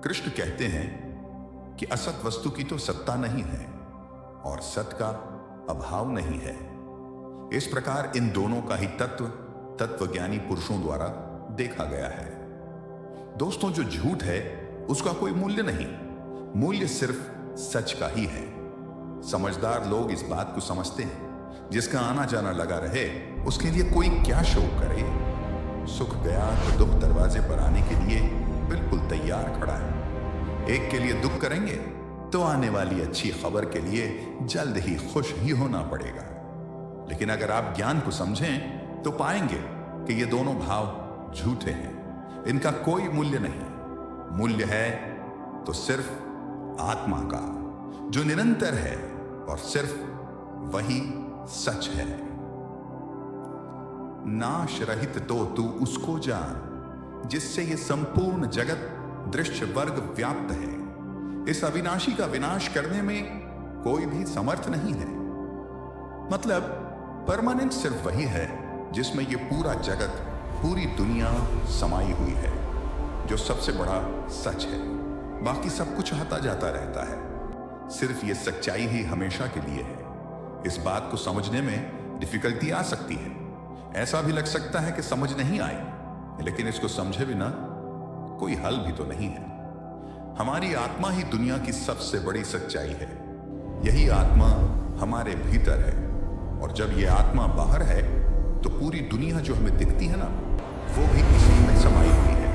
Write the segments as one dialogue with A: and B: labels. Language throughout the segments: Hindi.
A: कृष्ण कहते हैं कि असत वस्तु की तो सत्ता नहीं है और सत का अभाव नहीं है। इस प्रकार इन दोनों का ही तत्वज्ञानी पुरुषों द्वारा देखा गया है। दोस्तों, जो झूठ है उसका कोई मूल्य नहीं, मूल्य सिर्फ सच का ही है। समझदार लोग इस बात को समझते हैं, जिसका आना जाना लगा रहे उसके लिए कोई क्या शोक करे। सुख गया तो दुख दरवाजे पर आने के लिए बिल्कुल तैयार खड़ा है। एक के लिए दुख करेंगे तो आने वाली अच्छी खबर के लिए जल्द ही खुश ही होना पड़ेगा। लेकिन अगर आप ज्ञान को समझें तो पाएंगे कि ये दोनों भाव झूठे हैं, इनका कोई मूल्य नहीं। मूल्य है तो सिर्फ आत्मा का, जो निरंतर है, और सिर्फ वही सच है। नाश रहित तो तू उसको जान, जिससे ये संपूर्ण जगत दृश्य वर्ग व्याप्त है। इस अविनाशी का विनाश करने में कोई भी समर्थ नहीं है। मतलब परमानेंट सिर्फ वही है जिसमें ये पूरा जगत, पूरी दुनिया समाई हुई है, जो सबसे बड़ा सच है। बाकी सब कुछ आता जाता रहता है। सिर्फ ये सच्चाई ही हमेशा के लिए है। इस बात को समझने में डिफिकल्टी आ सकती है। ऐसा भी लग सकता है कि समझ नहीं आई, लेकिन इसको समझे बिना कोई हल भी तो नहीं है। हमारी आत्मा ही दुनिया की सबसे बड़ी सच्चाई है। यही आत्मा हमारे भीतर है, और जब ये आत्मा बाहर है तो पूरी दुनिया जो हमें दिखती है ना, वो भी इसी में समाई हुई है।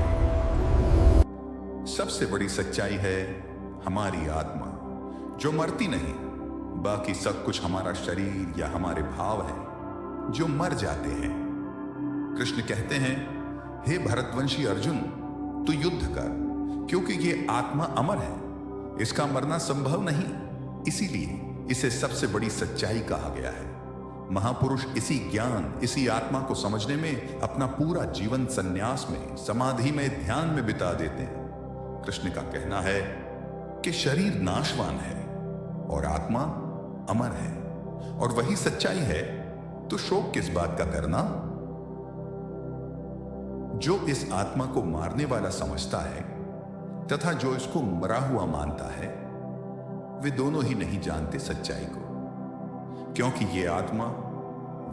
A: सबसे बड़ी सच्चाई है हमारी आत्मा, जो मरती नहीं। बाकी सब कुछ हमारा शरीर या हमारे भाव है जो मर जाते हैं। कृष्ण कहते हैं, हे भरतवंशी अर्जुन, तू युद्ध कर, क्योंकि ये आत्मा अमर है, इसका मरना संभव नहीं। इसीलिए इसे सबसे बड़ी सच्चाई कहा गया है। महापुरुष इसी ज्ञान, इसी आत्मा को समझने में अपना पूरा जीवन संन्यास में, समाधि में, ध्यान में बिता देते हैं। कृष्ण का कहना है कि शरीर नाशवान है और आत्मा अमर है, और वही सच्चाई है, तो शोक किस बात का करना। जो इस आत्मा को मारने वाला समझता है तथा जो इसको मरा हुआ मानता है, वे दोनों ही नहीं जानते सच्चाई को। क्योंकि ये आत्मा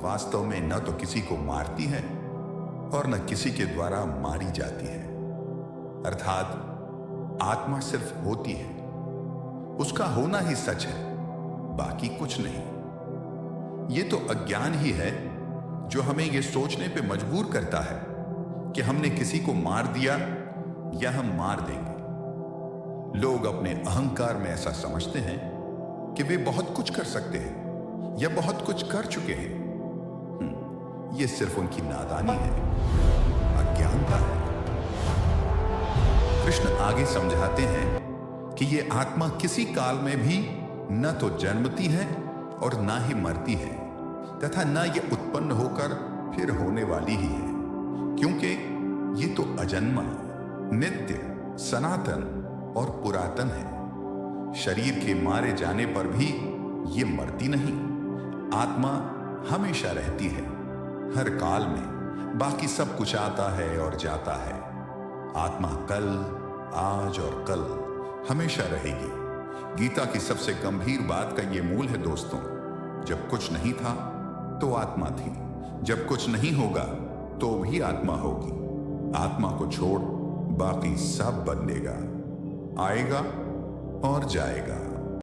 A: वास्तव में न तो किसी को मारती है और न किसी के द्वारा मारी जाती है। अर्थात आत्मा सिर्फ होती है, उसका होना ही सच है, बाकी कुछ नहीं। ये तो अज्ञान ही है जो हमें यह सोचने पे मजबूर करता है कि हमने किसी को मार दिया या हम मार देंगे। लोग अपने अहंकार में ऐसा समझते हैं कि वे बहुत कुछ कर सकते हैं या बहुत कुछ कर चुके हैं। यह सिर्फ उनकी नादानी है, अज्ञानता है। कृष्ण आगे समझाते हैं कि ये आत्मा किसी काल में भी न तो जन्मती है और ना ही मरती है, तथा न ये उत्पन्न होकर फिर होने वाली ही है, क्योंकि ये तो अजन्मा, नित्य, सनातन और पुरातन है। शरीर के मारे जाने पर भी ये मरती नहीं। आत्मा हमेशा रहती है, हर काल में। बाकी सब कुछ आता है और जाता है। आत्मा कल, आज और कल हमेशा रहेगी। गीता की सबसे गंभीर बात का ये मूल है दोस्तों, जब कुछ नहीं था तो आत्मा थी, जब कुछ नहीं होगा तो भी आत्मा होगी। आत्मा को छोड़ बाकी सब बदलेगा, आएगा और जाएगा।